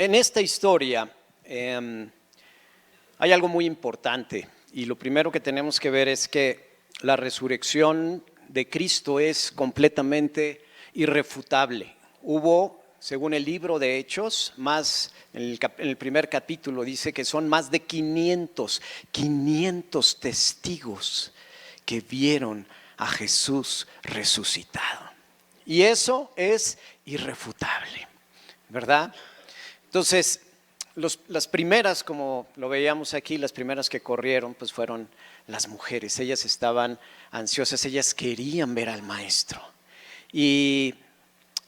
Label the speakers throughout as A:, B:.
A: En esta historia hay algo muy importante y lo primero que tenemos que ver es que la resurrección de Cristo es completamente irrefutable. Hubo, según el libro de Hechos, en el primer capítulo dice que son más de 500 testigos que vieron a Jesús resucitado. Y eso es irrefutable, ¿verdad? Entonces, las primeras, como lo veíamos aquí, las primeras que corrieron, pues fueron las mujeres. Ellas estaban ansiosas, ellas querían ver al maestro. Y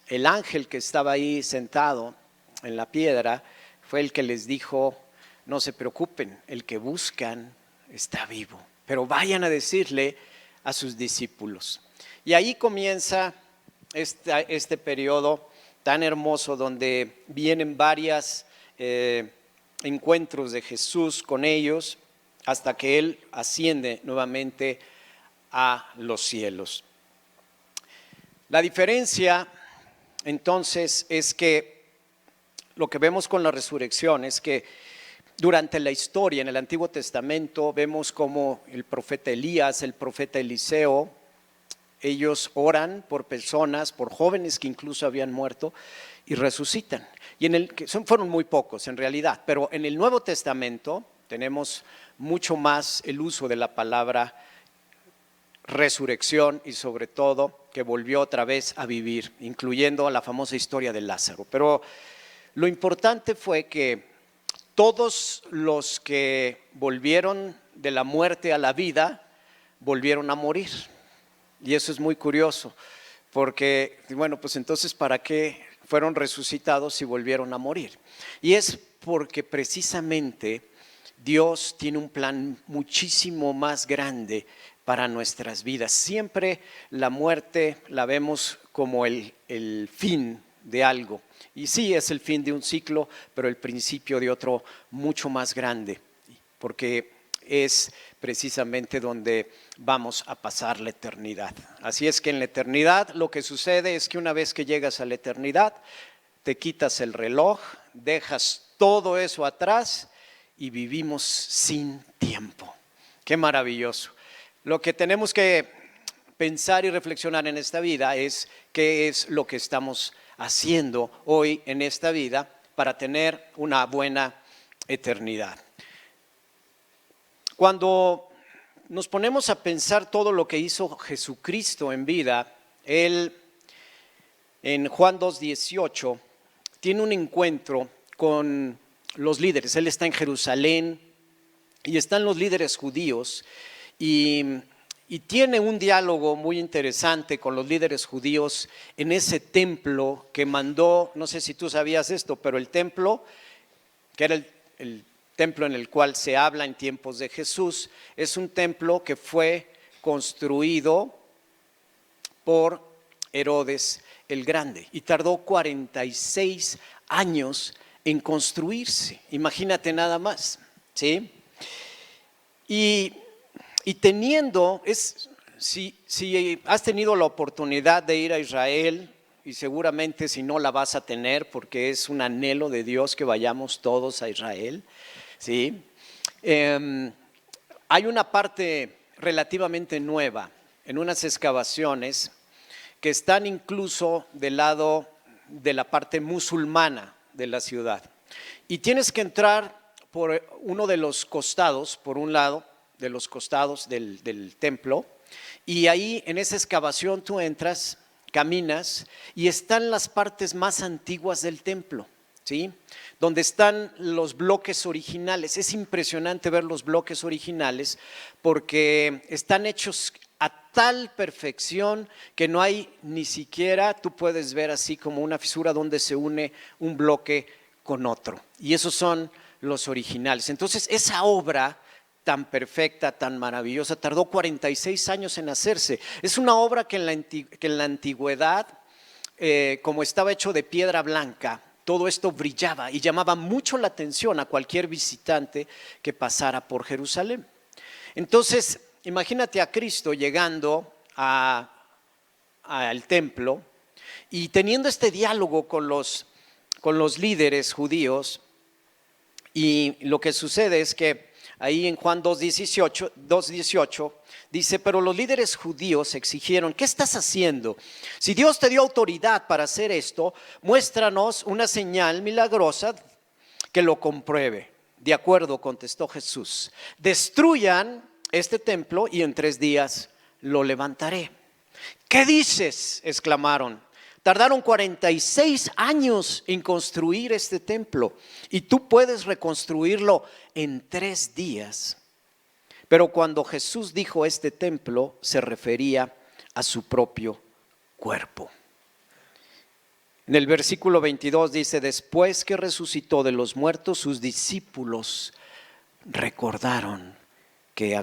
A: el ángel que estaba ahí sentado en la piedra fue el que les dijo: no se preocupen, el que buscan está vivo, pero vayan a decirle a sus discípulos. Y ahí comienza este periodo tan hermoso donde vienen varios encuentros de Jesús con ellos hasta que Él asciende nuevamente a los cielos. La diferencia entonces es que lo que vemos con la resurrección es que durante la historia en el Antiguo Testamento vemos como el profeta Elías, el profeta Eliseo, ellos oran por personas, por jóvenes que incluso habían muerto y resucitan. Y fueron muy pocos en realidad, pero en el Nuevo Testamento tenemos mucho más el uso de la palabra resurrección y sobre todo que volvió otra vez a vivir, incluyendo la famosa historia de Lázaro. Pero lo importante fue que todos los que volvieron de la muerte a la vida volvieron a morir. Y eso es muy curioso, porque, bueno, pues entonces, ¿para qué fueron resucitados y volvieron a morir? Y es porque precisamente Dios tiene un plan muchísimo más grande para nuestras vidas. Siempre la muerte la vemos como el fin de algo. Y sí, es el fin de un ciclo, pero el principio de otro mucho más grande, porque es precisamente donde vamos a pasar la eternidad. Así es que en la eternidad lo que sucede es que una vez que llegas a la eternidad, te quitas el reloj, dejas todo eso atrás y vivimos sin tiempo. Qué maravilloso. Lo que tenemos que pensar y reflexionar en esta vida es qué es lo que estamos haciendo hoy en esta vida para tener una buena eternidad. Cuando nos ponemos a pensar todo lo que hizo Jesucristo en vida, Él en Juan 2:18 tiene un encuentro con los líderes. Él está en Jerusalén y están los líderes judíos y tiene un diálogo muy interesante con los líderes judíos en ese templo que mandó. No sé si tú sabías esto, pero el templo, que era el templo en el cual se habla en tiempos de Jesús, es un templo que fue construido por Herodes el Grande y tardó 46 años en construirse. Imagínate nada más, ¿sí? Y teniendo, si has tenido la oportunidad de ir a Israel, y seguramente si no la vas a tener porque es un anhelo de Dios que vayamos todos a Israel, ¿sí? Hay una parte relativamente nueva en unas excavaciones que están incluso del lado de la parte musulmana de la ciudad. Y tienes que entrar por uno de los costados, por un lado de los costados del templo, y ahí en esa excavación tú entras, caminas y están las partes más antiguas del templo, ¿sí? Donde están los bloques originales. Es impresionante ver los bloques originales porque están hechos a tal perfección que no hay ni siquiera, tú puedes ver así como una fisura donde se une un bloque con otro. Y esos son los originales. Entonces esa obra tan perfecta, tan maravillosa, tardó 46 años en hacerse. Es una obra que en la antigüedad, como estaba hecho de piedra blanca, todo esto brillaba y llamaba mucho la atención a cualquier visitante que pasara por Jerusalén. Entonces, imagínate a Cristo llegando al templo y teniendo este diálogo con los con los líderes judíos y lo que sucede es que ahí en Juan 2:18 dice, pero los líderes judíos exigieron, ¿qué estás haciendo? Si Dios te dio autoridad para hacer esto, muéstranos una señal milagrosa que lo compruebe. De acuerdo, contestó Jesús, destruyan este templo y en 3 días lo levantaré. ¿Qué dices?, exclamaron. Tardaron 46 años en construir este templo y tú puedes reconstruirlo en 3 días. Pero cuando Jesús dijo este templo, se refería a su propio cuerpo. En el versículo 22 dice, después que resucitó de los muertos, sus discípulos recordaron que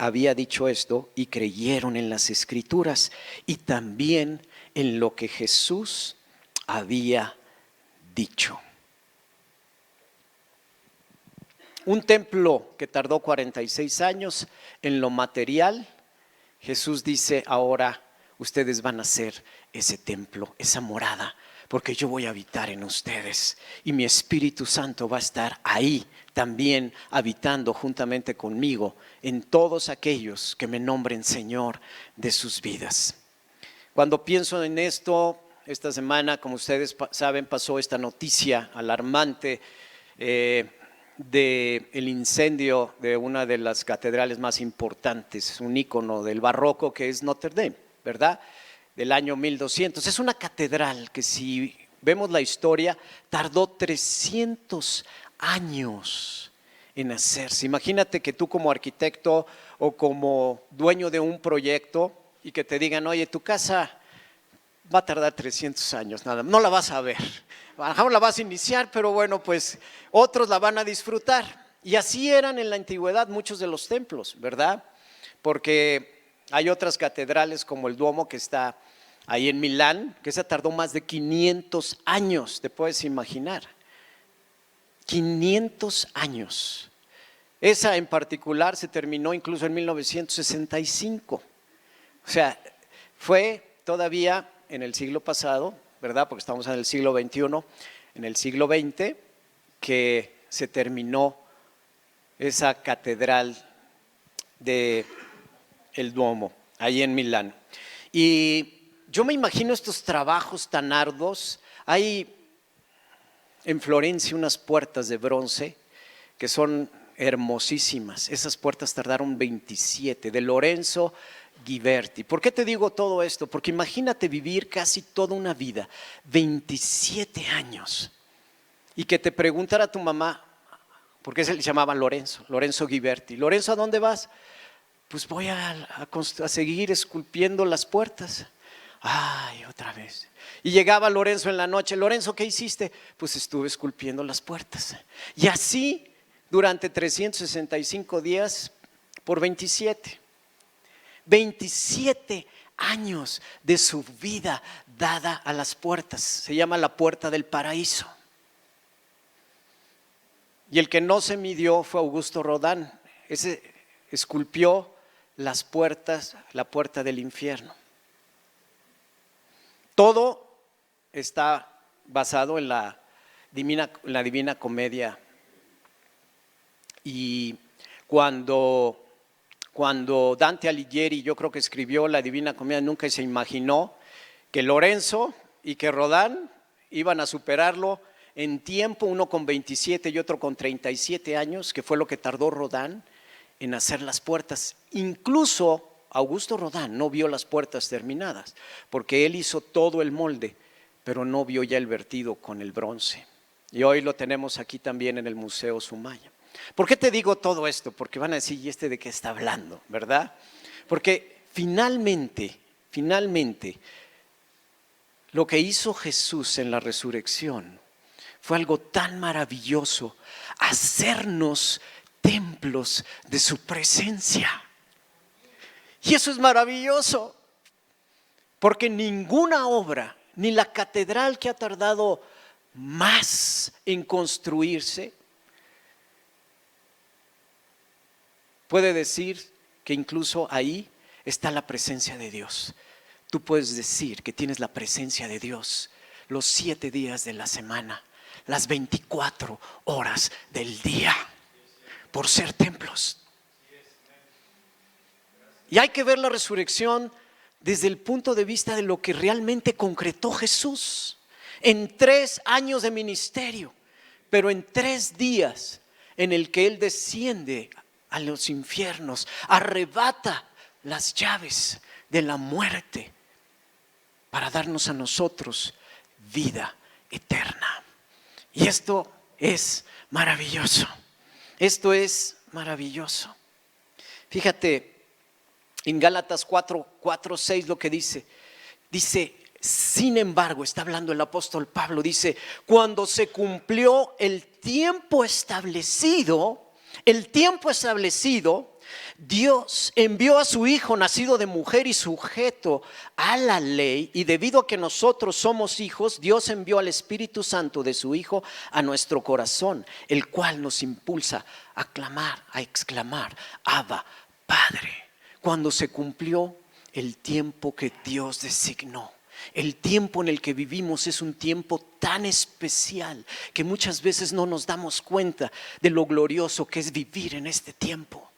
A: había dicho esto y creyeron en las Escrituras y también en lo que Jesús había dicho. Un templo que tardó 46 años en lo material, Jesús dice, ahora ustedes van a ser ese templo, esa morada, porque yo voy a habitar en ustedes y mi Espíritu Santo va a estar ahí también habitando juntamente conmigo en todos aquellos que me nombren Señor de sus vidas. Cuando pienso en esto, esta semana, como ustedes saben, pasó esta noticia alarmante del incendio de una de las catedrales más importantes, un ícono del barroco que es Notre Dame, ¿verdad? Del año 1200. Es una catedral que, si vemos la historia, tardó 300 años en hacerse. Imagínate que tú como arquitecto o como dueño de un proyecto y que te digan, oye, tu casa va a tardar 300 años, nada, no la vas a ver. A lo mejor la vas a iniciar, pero bueno, pues otros la van a disfrutar. Y así eran en la antigüedad muchos de los templos, ¿verdad? Porque hay otras catedrales como el Duomo que está ahí en Milán, que esa tardó más de 500 años, te puedes imaginar. 500 años. Esa en particular se terminó incluso en 1965. O sea, fue todavía en el siglo pasado, ¿verdad? Porque estamos en el siglo XXI, en el siglo XX, que se terminó esa catedral de el Duomo, ahí en Milán. Y yo me imagino estos trabajos tan arduos. Hay en Florencia unas puertas de bronce que son hermosísimas. Esas puertas tardaron 27, de Lorenzo Ghiberti. ¿Por qué te digo todo esto? Porque imagínate vivir casi toda una vida, 27 años, y que te preguntara tu mamá, ¿por qué se le llamaba Lorenzo Ghiberti? Lorenzo, ¿a dónde vas? Pues voy a seguir esculpiendo las puertas. Ay, otra vez. Y llegaba Lorenzo en la noche. Lorenzo, ¿qué hiciste? Pues estuve esculpiendo las puertas. Y así durante 365 días por 27. 27 años de su vida dada a las puertas. Se llama la puerta del paraíso. Y el que no se midió fue Augusto Rodin. Ese esculpió las puertas, la puerta del infierno. Todo está basado en la Divina Comedia. Y cuando Dante Alighieri, yo creo que escribió la Divina Comedia, nunca se imaginó que Lorenzo y que Rodin iban a superarlo en tiempo, uno con 27 y otro con 37 años, que fue lo que tardó Rodin en hacer las puertas. Incluso Augusto Rodin no vio las puertas terminadas, porque él hizo todo el molde, pero no vio ya el vertido con el bronce. Y hoy lo tenemos aquí también en el Museo Sumaya. ¿Por qué te digo todo esto? Porque van a decir, ¿y este de qué está hablando? ¿Verdad? Porque finalmente, lo que hizo Jesús en la resurrección fue algo tan maravilloso, hacernos templos de su presencia. Y eso es maravilloso, porque ninguna obra, ni la catedral que ha tardado más en construirse, puede decir que incluso ahí está la presencia de Dios. Tú puedes decir que tienes la presencia de Dios. los 7 días de la semana, las 24 horas del día, por ser templos. Y hay que ver la resurrección desde el punto de vista de lo que realmente concretó Jesús en 3 años de ministerio, pero en 3 días en el que Él desciende a los infiernos, arrebata las llaves de la muerte para darnos a nosotros vida eterna. Y esto es maravilloso. Esto es maravilloso. Fíjate en Gálatas 4:6 lo que dice. Dice, sin embargo, está hablando el apóstol Pablo, dice, cuando se cumplió el tiempo establecido, Dios envió a su Hijo nacido de mujer y sujeto a la ley, y debido a que nosotros somos hijos, Dios envió al Espíritu Santo de su Hijo a nuestro corazón, el cual nos impulsa a clamar, a exclamar, Abba, Padre. Cuando se cumplió el tiempo que Dios designó. El tiempo en el que vivimos es un tiempo tan especial que muchas veces no nos damos cuenta de lo glorioso que es vivir en este tiempo.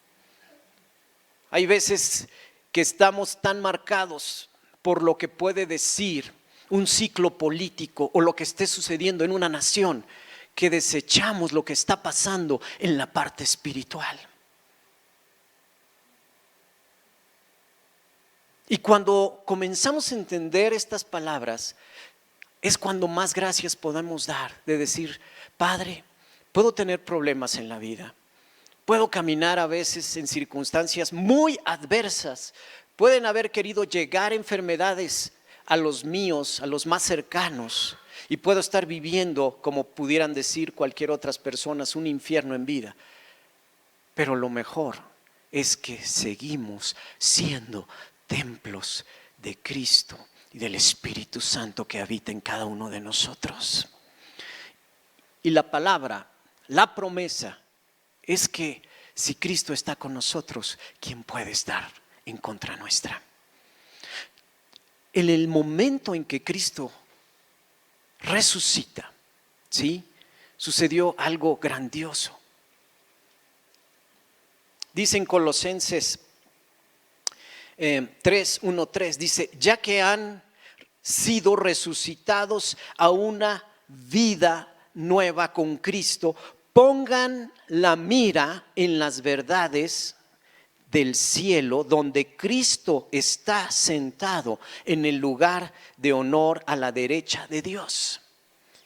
A: Hay veces que estamos tan marcados por lo que puede decir un ciclo político o lo que esté sucediendo en una nación que desechamos lo que está pasando en la parte espiritual. Y cuando comenzamos a entender estas palabras, es cuando más gracias podemos dar, de decir, Padre, puedo tener problemas en la vida, puedo caminar a veces en circunstancias muy adversas, pueden haber querido llegar enfermedades a los míos, a los más cercanos, y puedo estar viviendo, como pudieran decir cualquier otras personas, un infierno en vida. Pero lo mejor es que seguimos siendo templos de Cristo y del Espíritu Santo que habita en cada uno de nosotros. Y la palabra, la promesa es que si Cristo está con nosotros, ¿quién puede estar en contra nuestra? En el momento en que Cristo resucita, ¿sí? Sucedió algo grandioso. Dice en Colosenses 3:1-3, dice, ya que han sido resucitados a una vida nueva con Cristo, pongan la mira en las verdades del cielo, donde Cristo está sentado en el lugar de honor a la derecha de Dios.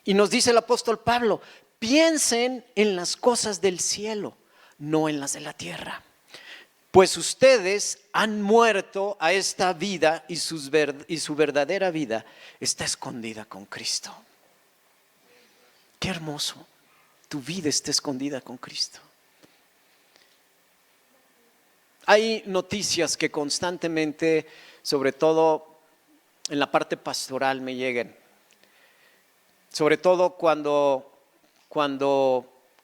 A: Y nos dice el apóstol Pablo, piensen en las cosas del cielo, no en las de la tierra. Pues ustedes han muerto a esta vida y su verdadera vida está escondida con Cristo. Qué hermoso, tu vida está escondida con Cristo. Hay noticias que constantemente, sobre todo en la parte pastoral, me llegan. Sobre todo cuando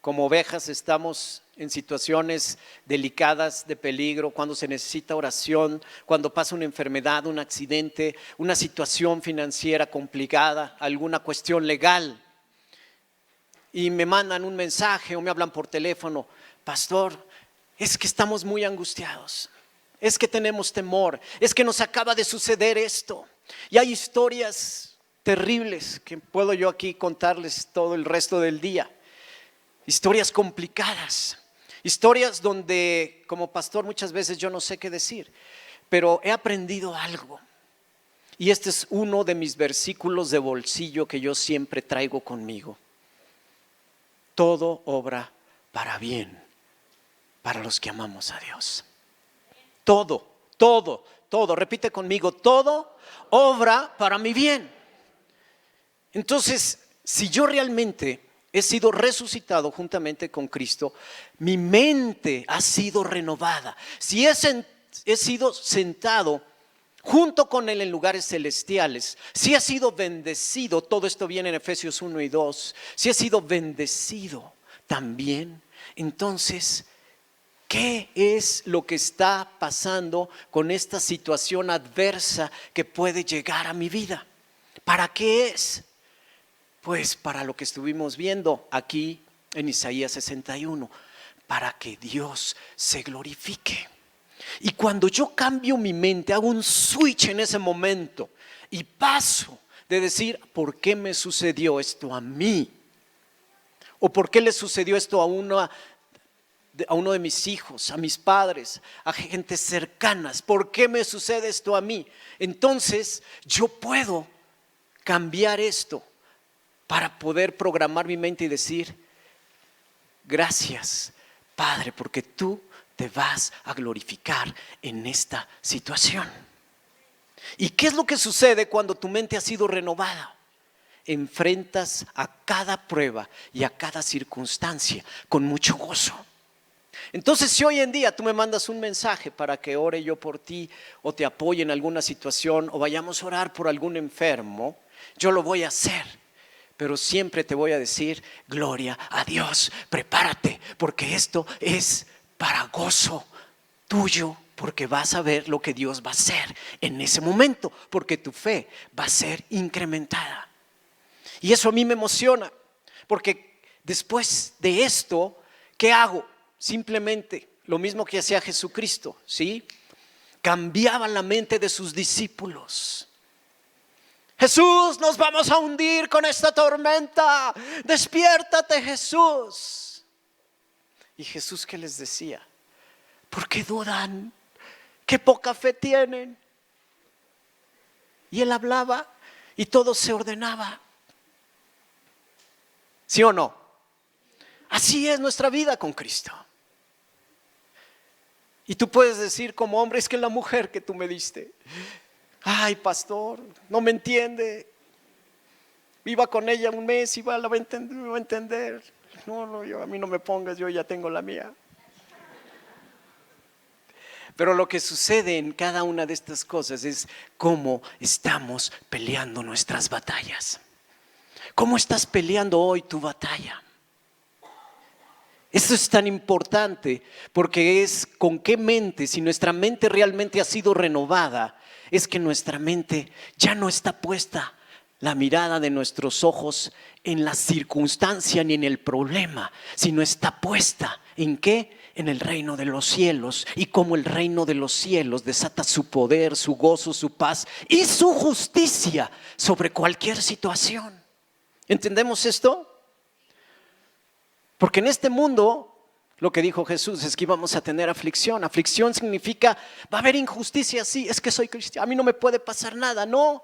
A: como ovejas estamos en situaciones delicadas de peligro, cuando se necesita oración, cuando pasa una enfermedad, un accidente, una situación financiera complicada, alguna cuestión legal. Y me mandan un mensaje o me hablan por teléfono, pastor, es que estamos muy angustiados, es que tenemos temor, es que nos acaba de suceder esto. Y hay historias terribles que puedo yo aquí contarles todo el resto del día. Historias complicadas, historias donde como pastor muchas veces yo no sé qué decir, pero he aprendido algo. Y este es uno de mis versículos de bolsillo que yo siempre traigo conmigo. Todo obra para bien, para los que amamos a Dios. Todo, repite conmigo, todo obra para mi bien. Entonces, si yo realmente he sido resucitado juntamente con Cristo, mi mente ha sido renovada. Si he sido sentado junto con Él en lugares celestiales, si he sido bendecido, todo esto viene en Efesios 1 y 2, si he sido bendecido también, entonces, ¿qué es lo que está pasando con esta situación adversa que puede llegar a mi vida? ¿Para qué es? Pues para lo que estuvimos viendo aquí en Isaías 61, para que Dios se glorifique. Y cuando yo cambio mi mente, hago un switch en ese momento y paso de decir, ¿por qué me sucedió esto a mí? ¿O por qué le sucedió esto a uno de mis hijos, a mis padres, a gente cercanas? ¿Por qué me sucede esto a mí? Entonces yo puedo cambiar esto para poder programar mi mente y decir, gracias, Padre, porque tú te vas a glorificar en esta situación. ¿Y qué es lo que sucede cuando tu mente ha sido renovada? Enfrentas a cada prueba y a cada circunstancia con mucho gozo. Entonces, si hoy en día tú me mandas un mensaje para que ore yo por ti o te apoye en alguna situación o vayamos a orar por algún enfermo, yo lo voy a hacer. Pero siempre te voy a decir, gloria a Dios, prepárate, porque esto es para gozo tuyo, porque vas a ver lo que Dios va a hacer en ese momento, porque tu fe va a ser incrementada. Y eso a mí me emociona, porque después de esto, ¿qué hago? Simplemente lo mismo que hacía Jesucristo, ¿sí? Cambiaba la mente de sus discípulos. Jesús, nos vamos a hundir con esta tormenta. Despiértate, Jesús. Y Jesús, ¿qué les decía? ¿Por qué dudan? ¿Qué poca fe tienen? Y él hablaba y todo se ordenaba. ¿Sí o no? Así es nuestra vida con Cristo. Y tú puedes decir como hombre, es que la mujer que tú me diste, ay, pastor, no me entiende. Iba con ella un mes y la va a entender. No, a mí no me pongas, yo ya tengo la mía. Pero lo que sucede en cada una de estas cosas es cómo estamos peleando nuestras batallas. ¿Cómo estás peleando hoy tu batalla? Esto es tan importante porque es con qué mente, si nuestra mente realmente ha sido renovada, es que nuestra mente ya no está puesta la mirada de nuestros ojos en la circunstancia ni en el problema, sino está puesta ¿en qué? En el reino de los cielos, y cómo el reino de los cielos desata su poder, su gozo, su paz y su justicia sobre cualquier situación. ¿Entendemos esto? Porque en este mundo, lo que dijo Jesús es que íbamos a tener aflicción. Aflicción significa, va a haber injusticia, sí, es que soy cristiano, a mí no me puede pasar nada, no.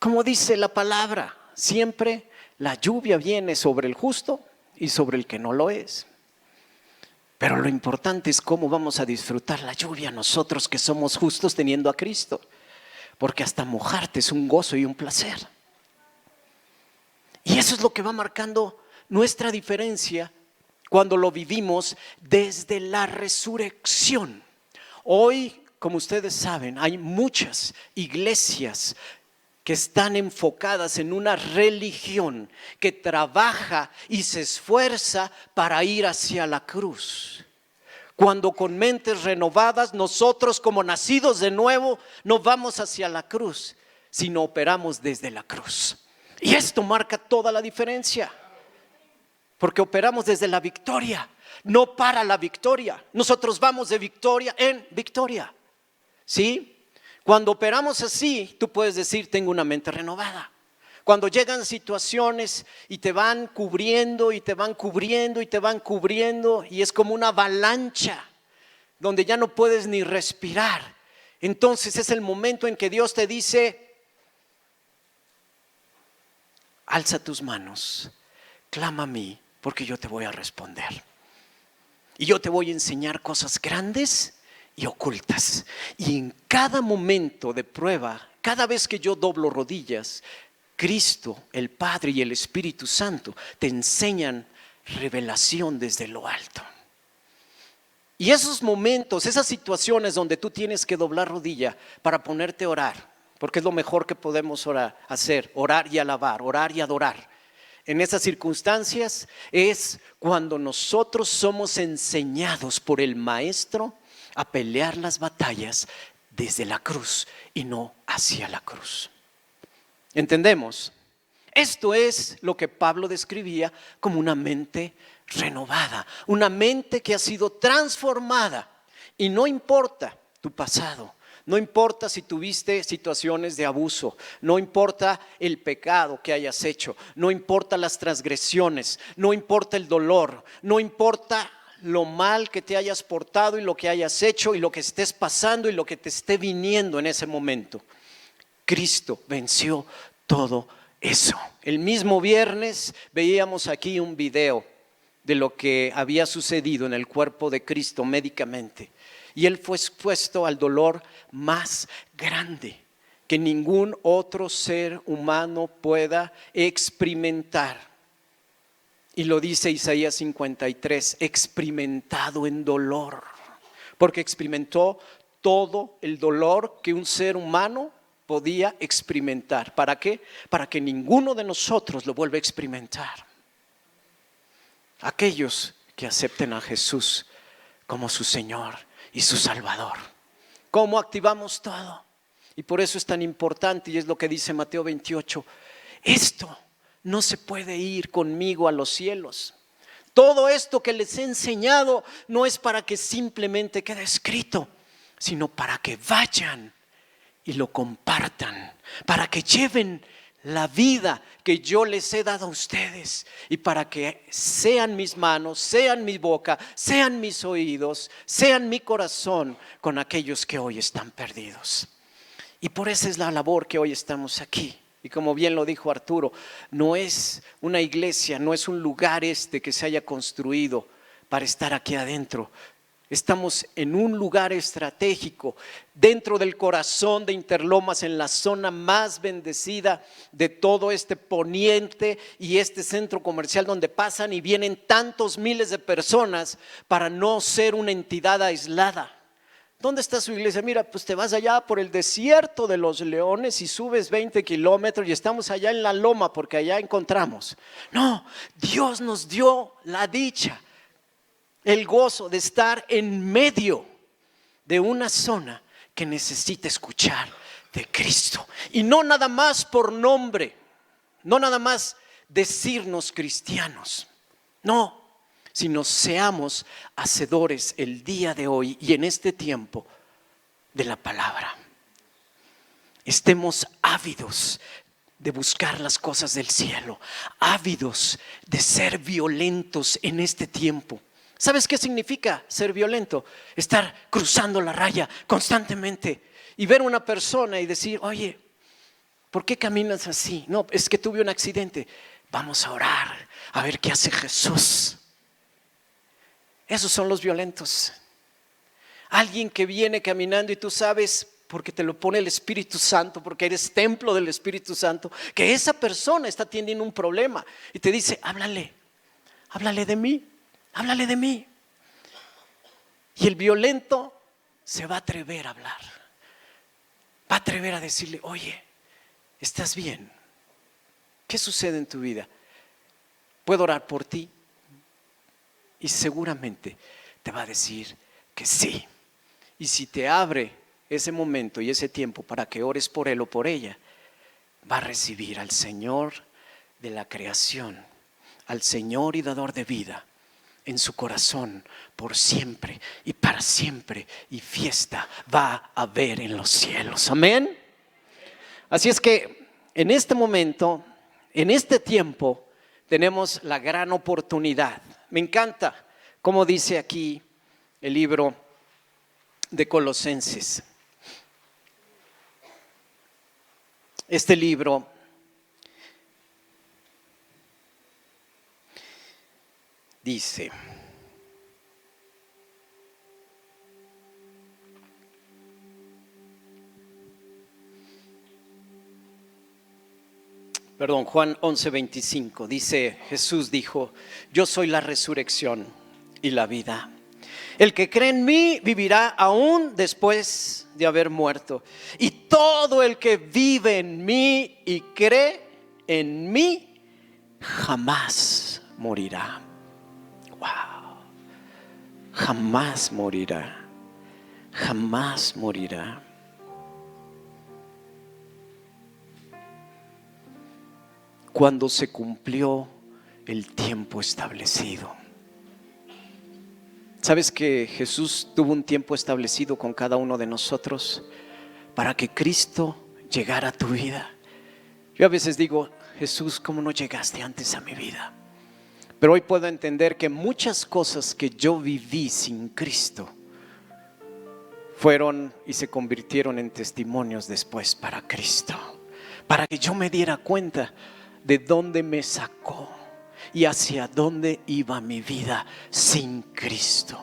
A: Como dice la palabra, siempre la lluvia viene sobre el justo y sobre el que no lo es. Pero lo importante es cómo vamos a disfrutar la lluvia nosotros que somos justos teniendo a Cristo. Porque hasta mojarte es un gozo y un placer. Y eso es lo que va marcando nuestra diferencia cuando lo vivimos desde la resurrección. Hoy, como ustedes saben, hay muchas iglesias que están enfocadas en una religión que trabaja y se esfuerza para ir hacia la cruz. Cuando con mentes renovadas nosotros como nacidos de nuevo no vamos hacia la cruz, sino operamos desde la cruz. Y esto marca toda la diferencia, porque operamos desde la victoria, no para la victoria. Nosotros vamos de victoria en victoria, ¿sí? Cuando operamos así, tú puedes decir, tengo una mente renovada. Cuando llegan situaciones y te van cubriendo y te van cubriendo y te van cubriendo, y es como una avalancha donde ya no puedes ni respirar, entonces es el momento en que Dios te dice, alza tus manos, clama a mí, porque yo te voy a responder. Y yo te voy a enseñar cosas grandes y ocultas. Y en cada momento de prueba, cada vez que yo doblo rodillas, Cristo, el Padre y el Espíritu Santo te enseñan revelación desde lo alto. Y esos momentos, esas situaciones donde tú tienes que doblar rodilla para ponerte a orar, porque es lo mejor que podemos hacer, orar y alabar, orar y adorar. En esas circunstancias es cuando nosotros somos enseñados por el Maestro a pelear las batallas desde la cruz y no hacia la cruz. ¿Entendemos? Esto es lo que Pablo describía como una mente renovada, una mente que ha sido transformada. Y no importa tu pasado, no importa si tuviste situaciones de abuso, no importa el pecado que hayas hecho, no importa las transgresiones, no importa el dolor, no importa lo mal que te hayas portado y lo que hayas hecho y lo que estés pasando y lo que te esté viniendo en ese momento. Cristo venció todo eso. El mismo viernes veíamos aquí un video de lo que había sucedido en el cuerpo de Cristo médicamente. Y Él fue expuesto al dolor más grande que ningún otro ser humano pueda experimentar. Y lo dice Isaías 53, experimentado en dolor, porque experimentó todo el dolor que un ser humano podía experimentar. ¿Para qué? Para que ninguno de nosotros lo vuelva a experimentar. Aquellos que acepten a Jesús como su Señor y su Salvador. ¿Cómo activamos todo? Y por eso es tan importante, y es lo que dice Mateo 28, esto no se puede ir conmigo a los cielos. Todo esto que les he enseñado no es para que simplemente quede escrito, sino para que vayan y lo compartan, para que lleven la vida que yo les he dado a ustedes y para que sean mis manos, sean mi boca, sean mis oídos, sean mi corazón con aquellos que hoy están perdidos. Y por eso es la labor que hoy estamos aquí. Y como bien lo dijo Arturo, no es una iglesia, no es un lugar que se haya construido para estar aquí adentro. Estamos en un lugar estratégico, dentro del corazón de Interlomas, en la zona más bendecida de todo este poniente y este centro comercial donde pasan y vienen tantos miles de personas para no ser una entidad aislada. ¿Dónde está su iglesia? Mira, pues te vas allá por el desierto de los Leones y subes 20 kilómetros y estamos allá en la loma porque allá encontramos. No, Dios nos dio la dicha, el gozo de estar en medio de una zona que necesita escuchar de Cristo. Y no nada más por nombre, no nada más decirnos cristianos, no, sino seamos hacedores el día de hoy y en este tiempo de la palabra. Estemos ávidos de buscar las cosas del cielo, ávidos de ser violentos en este tiempo. ¿Sabes qué significa ser violento? Estar cruzando la raya constantemente y ver a una persona y decir, oye, ¿por qué caminas así? No, es que tuve un accidente. Vamos a orar, a ver qué hace Jesús. Esos son los violentos. Alguien que viene caminando y tú sabes, porque te lo pone el Espíritu Santo, porque eres templo del Espíritu Santo, que esa persona está teniendo un problema y te dice, háblale de mí. Háblale de mí. Y el violento se va a atrever a hablar. Va a atrever a decirle, oye, ¿estás bien? ¿Qué sucede en tu vida? ¿Puedo orar por ti? Y seguramente te va a decir que sí. Y si te abre ese momento y ese tiempo para que ores por él o por ella, va a recibir al Señor de la creación, al Señor y dador de vida en su corazón por siempre y para siempre, y fiesta va a haber en los cielos. Amén. Así es que en este momento, en este tiempo, tenemos la gran oportunidad. Me encanta cómo dice aquí el libro de Colosenses. Este libro dice, Juan 11:25, dice, Jesús dijo, yo soy la resurrección y la vida. El que cree en mí vivirá aún después de haber muerto. Y todo el que vive en mí y cree en mí jamás morirá. Wow. Jamás morirá. Jamás morirá. cuando se cumplió el tiempo establecido. ¿Sabes que Jesús tuvo un tiempo establecido con cada uno de nosotros para que Cristo llegara a tu vida? Yo a veces digo, Jesús, ¿cómo no llegaste antes a mi vida? Pero hoy puedo entender que muchas cosas que yo viví sin Cristo fueron y se convirtieron en testimonios después para Cristo, para que yo me diera cuenta de dónde me sacó y hacia dónde iba mi vida sin Cristo.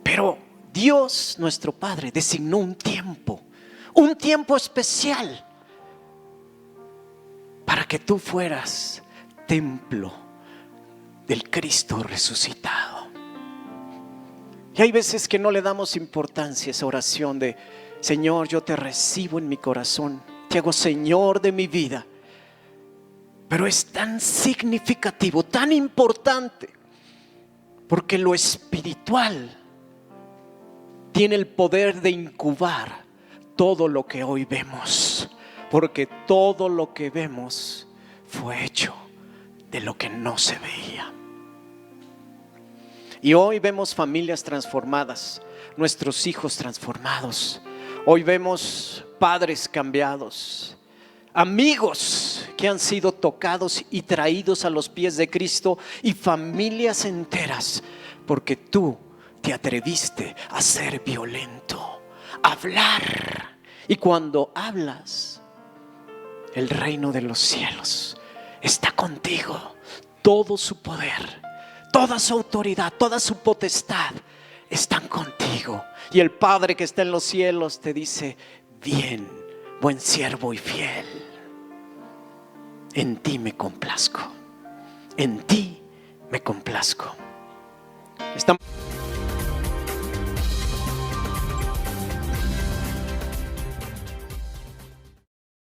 A: Pero Dios, nuestro Padre, designó un tiempo especial para que tú fueras templo del Cristo resucitado. Y hay veces que no le damos importancia a esa oración de: Señor, yo te recibo en mi corazón, te hago Señor de mi vida. Pero es tan significativo, tan importante, porque lo espiritual tiene el poder de incubar todo lo que hoy vemos, porque todo lo que vemos fue hecho de lo que no se veía. Y hoy vemos familias transformadas, nuestros hijos transformados. Hoy vemos padres cambiados, amigos que han sido tocados y traídos a los pies de Cristo, y familias enteras, porque tú te atreviste a ser violento, a hablar. Y cuando hablas, el reino de los cielos está contigo. Todo su poder, toda su autoridad, toda su potestad están contigo. Y el Padre que está en los cielos te dice: bien, buen siervo y fiel, en ti me complazco, en ti me complazco. Estamos